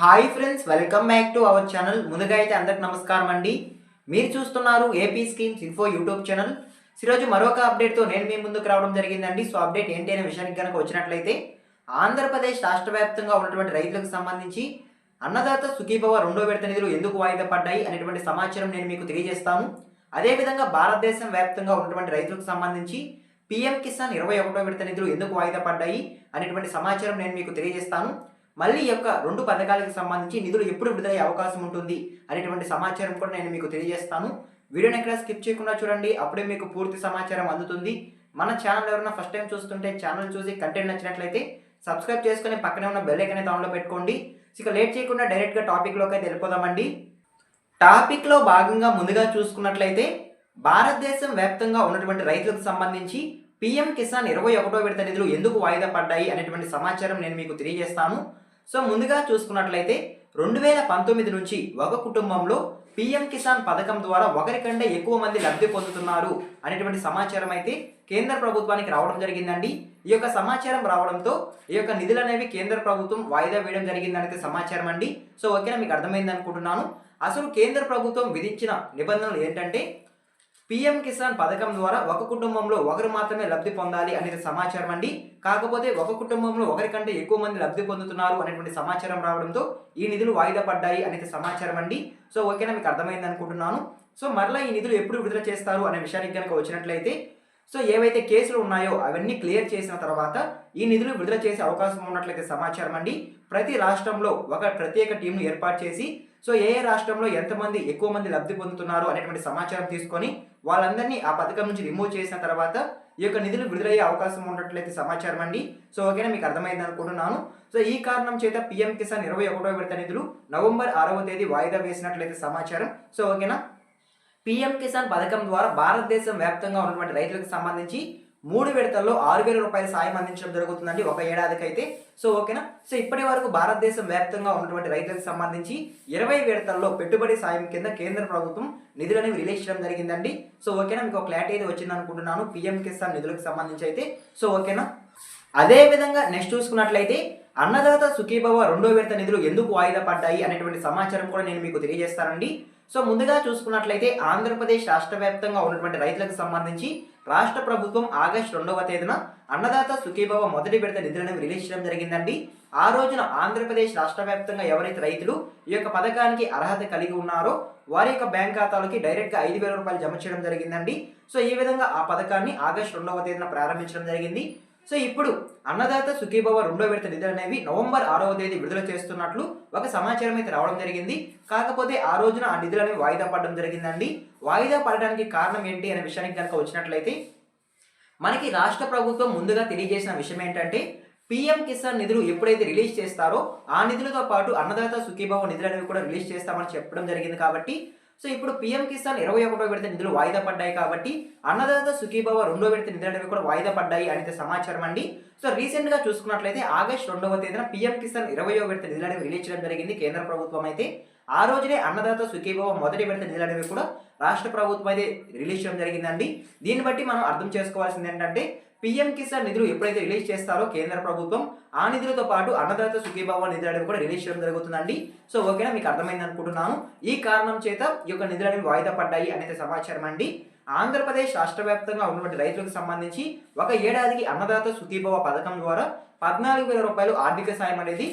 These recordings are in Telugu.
Hi friends, welcome back to our channel. ముందుగా అయితే అందరికి నమస్కారం అండి. మీరు చూస్తున్నారు AP schemes info YouTube channel. ఈరోజు మరొక అప్డేట్తో నేను మీ ముందుకు రావడం జరిగిందండి. సో అప్డేట్ ఏంటి అనే విషయానికి కనుక వచ్చినట్లయితే, ఆంధ్రప్రదేశ్ రాష్ట్ర వ్యాప్తంగా ఉన్నటువంటి రైతులకు సంబంధించి అన్నదాత సుఖీభవ రెండో విడత నిధులు ఎందుకు వాయిదా పడ్డాయి అనేటువంటి సమాచారం నేను మీకు తెలియజేస్తాను. అదేవిధంగా భారతదేశం వ్యాప్తంగా ఉన్నటువంటి రైతులకు సంబంధించి పీఎం కిసాన్ 21వ విడత నిధులు ఎందుకు వాయిదా పడ్డాయి అనేటువంటి సమాచారం నేను మీకు తెలియజేస్తాను. మళ్ళీ ఈ యొక్క 2 పథకాలకు సంబంధించి నిధులు ఎప్పుడు విడుదలయ్యే అవకాశం ఉంటుంది అనేటువంటి సమాచారం కూడా నేను మీకు తెలియజేస్తాను. వీడియోని ఎక్కడ స్కిప్ చేయకుండా చూడండి, అప్పుడే మీకు పూర్తి సమాచారం అందుతుంది. మన ఛానల్ ఎవరైనా ఫస్ట్ టైం చూస్తుంటే ఛానల్ చూసి కంటెంట్ నచ్చినట్లయితే సబ్స్క్రైబ్ చేసుకుని పక్కనే ఉన్న బెల్ ఐకాన్ అయితే ఆన్లో పెట్టుకోండి. ఇక లేట్ చేయకుండా డైరెక్ట్గా టాపిక్లోకి అయితే వెళ్ళిపోదామండి. టాపిక్లో భాగంగా ముందుగా చూసుకున్నట్లయితే, భారతదేశం వ్యాప్తంగా ఉన్నటువంటి రైతులకు సంబంధించి పీఎం కిసాన్ 21వ విడత నిధులు ఎందుకు వాయిదా పడ్డాయి అనేటువంటి సమాచారం నేను మీకు తెలియజేస్తాను. సో ముందుగా చూసుకున్నట్లయితే 2019 నుంచి ఒక కుటుంబంలో పీఎం కిసాన్ పథకం ద్వారా ఒకరికంటే ఎక్కువ మంది లబ్ధి పొందుతున్నారు అనేటువంటి సమాచారం అయితే కేంద్ర ప్రభుత్వానికి రావడం జరిగిందండి. ఈ యొక్క సమాచారం రావడంతో ఈ యొక్క నిధులు అనేవి కేంద్ర ప్రభుత్వం వాయిదా వేయడం జరిగిందనేది సమాచారం అండి. సో ఓకేనా, మీకు అర్థమైంది అనుకుంటున్నాను. అసలు కేంద్ర ప్రభుత్వం విధించిన నిబంధనలు ఏంటంటే, పీఎం కిసాన్ పథకం ద్వారా ఒక కుటుంబంలో ఒకరు మాత్రమే లబ్ధి పొందాలి అనేది సమాచారం అండి. కాకపోతే ఒక కుటుంబంలో ఒకరికంటే ఎక్కువ మంది లబ్ధి పొందుతున్నారు అనేటువంటి సమాచారం రావడంతో ఈ నిధులు వాయిదా పడ్డాయి అనేది సమాచారం అండి. సో ఓకేనా, మీకు అర్థమైంది అనుకుంటున్నాను. సో మరలా ఈ నిధులు ఎప్పుడు విడుదల చేస్తారు అనే విషయానికి కనుక వచ్చినట్లయితే, సో ఏవైతే కేసులు ఉన్నాయో అవన్నీ క్లియర్ చేసిన తర్వాత ఈ నిధులు విడుదల చేసే అవకాశం ఉన్నట్లయితే సమాచారం అండి. ప్రతి రాష్ట్రంలో ఒక ప్రత్యేక టీంను ఏర్పాటు చేసి, సో ఏ రాష్ట్రంలో ఎంతమంది ఎక్కువ మంది లబ్ధి పొందుతున్నారు అనేటువంటి సమాచారం తీసుకొని వాళ్ళందరినీ ఆ పథకం నుంచి రిమూవ్ చేసిన తర్వాత ఈ యొక్క నిధులు విడుదలయ్యే అవకాశం ఉన్నట్లయితే సమాచారం అండి. సో ఓకేనా, మీకు అర్థమైంది అనుకుంటున్నాను. సో ఈ కారణం చేత పీఎం కిసాన్ 21వ విడత నిధులు నవంబర్ 6వ తేదీ వాయిదా వేసినట్లయితే సమాచారం. సో ఓకేనా, పీఎం కిసాన్ పథకం ద్వారా భారతదేశం వ్యాప్తంగా ఉన్నటువంటి రైతులకు సంబంధించి 3 విడతల్లో 6,000 రూపాయల సాయం అందించడం జరుగుతుందండి ఒక ఏడాదికి అయితే. సో ఓకేనా, సో ఇప్పటి వరకు భారతదేశం వ్యాప్తంగా ఉన్నటువంటి రైతులకు సంబంధించి 20 విడతల్లో పెట్టుబడి సాయం కింద కేంద్ర ప్రభుత్వం నిధులని రిలీజ్ చేయడం జరిగిందండి. సో ఓకేనా, మీకు ఒక క్లారిటీ అయితే వచ్చింది అనుకుంటున్నాను పీఎం కిసాన్ నిధులకు సంబంధించి అయితే. సో ఓకేనా, అదే విధంగా నెక్స్ట్ చూసుకున్నట్లయితే, అన్నదాత సుఖీభవ రెండో విడత నిధులు ఎందుకు వాయిదా పడ్డాయి అనేటువంటి సమాచారం కూడా నేను మీకు తెలియజేస్తానండి. సో ముందుగా చూసుకున్నట్లయితే, ఆంధ్రప్రదేశ్ రాష్ట్ర వ్యాప్తంగా ఉన్నటువంటి రైతులకు సంబంధించి రాష్ట్ర ప్రభుత్వం ఆగస్టు 2వ తేదీన అన్నదాత సుఖీభవ మొదటి విడత నిధులను రిలీజ్ చేయడం జరిగిందండి. ఆ రోజున ఆంధ్రప్రదేశ్ రాష్ట్ర వ్యాప్తంగా ఎవరైతే రైతులు ఈ యొక్క పథకానికి అర్హత కలిగి ఉన్నారో వారి యొక్క బ్యాంక్ ఖాతాలకి డైరెక్ట్గా 5,000 రూపాయలు జమ చేయడం జరిగిందండి. సో ఈ విధంగా ఆ పథకాన్ని ఆగస్టు 2వ తేదీన ప్రారంభించడం జరిగింది. సో ఇప్పుడు అన్నదాత సుఖీభవ రెండో విడత నిధులు అనేవి నవంబర్ 6వ తేదీ విడుదల చేస్తున్నట్లు ఒక సమాచారం అయితే రావడం జరిగింది. కాకపోతే ఆ రోజున ఆ నిధులు అనేవి వాయిదా పడడం జరిగిందండి. వాయిదా పడడానికి కారణం ఏంటి అనే విషయానికి కనుక వచ్చినట్లయితే, మనకి రాష్ట్ర ప్రభుత్వం ముందుగా తెలియజేసిన విషయం ఏంటంటే, పీఎం కిసాన్ నిధులు ఎప్పుడైతే రిలీజ్ చేస్తారో ఆ నిధులతో పాటు అన్నదాత సుఖీభవ నిధులు అనేవి కూడా రిలీజ్ చేస్తామని చెప్పడం జరిగింది. కాబట్టి సో ఇప్పుడు పీఎం కిసాన్ 21వ విడత నిధులు వాయిదా పడ్డాయి కాబట్టి అన్నదాత సుఖీభవ రెండో విడత నిధులు అనేవి కూడా వాయిదా పడ్డాయి అనేది సమాచారం అండి. సో రీసెంట్ గా చూసుకున్నట్లయితే ఆగస్టు 2వ తేదీన పీఎం కిసాన్ 20వ విడత నిధులు అనేవి రిలీజ్ చేయడం జరిగింది కేంద్ర ప్రభుత్వం అయితే. ఆ రోజునే అన్నదాత సుఖీభవ మొదటి విడత నిధులు అనేవి కూడా రాష్ట్ర ప్రభుత్వం అయితే రిలీజ్ చేయడం జరిగిందండి. దీన్ని బట్టి మనం అర్థం చేసుకోవాల్సింది ఏంటంటే, పీఎం కిసాన్ నిధులు ఎప్పుడైతే రిలీజ్ చేస్తారో కేంద్ర ప్రభుత్వం ఆ నిధులతో పాటు అన్నదాత సుఖీభవ నిధులు అనేవి కూడా రిలీజ్ చేయడం జరుగుతుందండి. సో ఓకేనా, మీకు అర్థమైంది అనుకుంటున్నాను. ఈ కారణం చేత ఈ యొక్క నిధులు అనేవి వాయిదా పడ్డాయి అనేది సమాచారం అండి. ఆంధ్రప్రదేశ్ రాష్ట్ర వ్యాప్తంగా ఉన్నటువంటి రైతులకు సంబంధించి ఒక ఏడాదికి అన్నదాత సుఖీభవ పథకం ద్వారా 14,000 రూపాయలు ఆర్థిక సాయం అనేది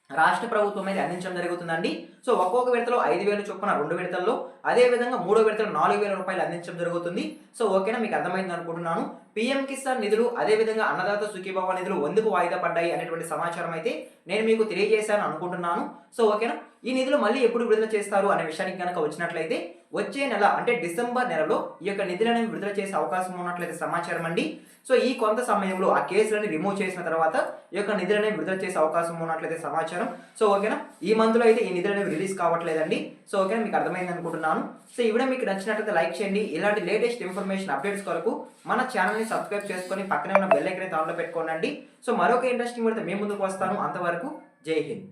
రాష్ట్ర ప్రభుత్వం అయితే అందించడం జరుగుతుందండి. సో ఒక్కొక్క విడతలో 5,000 చొప్పున 2 విడతల్లో, అదే విధంగా 3వ విడతలో 4,000 రూపాయలు అందించడం జరుగుతుంది. సో ఓకేనా, మీకు అర్థమైంది అనుకుంటున్నాను. పీఎం కిసాన్ నిధులు అదేవిధంగా అన్నదాత సుఖీభవ నిధులు ఎందుకు వాయిదా పడ్డాయి అనేటువంటి సమాచారం అయితే నేను మీకు తెలియజేశాను అనుకుంటున్నాను. సో ఓకేనా, ఈ నిధులు మళ్ళీ ఎప్పుడు విడుదల చేస్తారు అనే విషయానికి కనుక వచ్చినట్లయితే, వచ్చే నెల అంటే డిసెంబర్ నెలలో ఈ యొక్క నిధులను విడుదల చేసే అవకాశం ఉన్నట్లయితే సమాచారం అండి. సో ఈ కొంత సమయంలో ఆ కేసులని రిమూవ్ చేసిన తర్వాత ఈ యొక్క నిధులను విడుదల చేసే అవకాశం ఉన్నట్లయితే సమాచారం. సో ఓకేనా, ఈ మంత్లో అయితే ఈ నిధులను రిలీజ్ కావట్లేదండి. సో ఓకేనా, మీకు అర్థమైంది అనుకుంటున్నాను. సో ఈ వీడియో మీకు నచ్చినట్లయితే లైక్ చేయండి. ఇలాంటి లేటెస్ట్ ఇన్ఫర్మేషన్ అప్డేట్స్ కొరకు మన ఛానల్ని సబ్స్క్రైబ్ చేసుకొని పక్కనే ఉన్న బెల్ ఐకాన్ ఆన్లో పెట్టుకోండి. సో మరొక ఇంట్రెస్టింగ్ వీడియోతో మేము ముందుకు వస్తాను. అంతవరకు జై హింద్.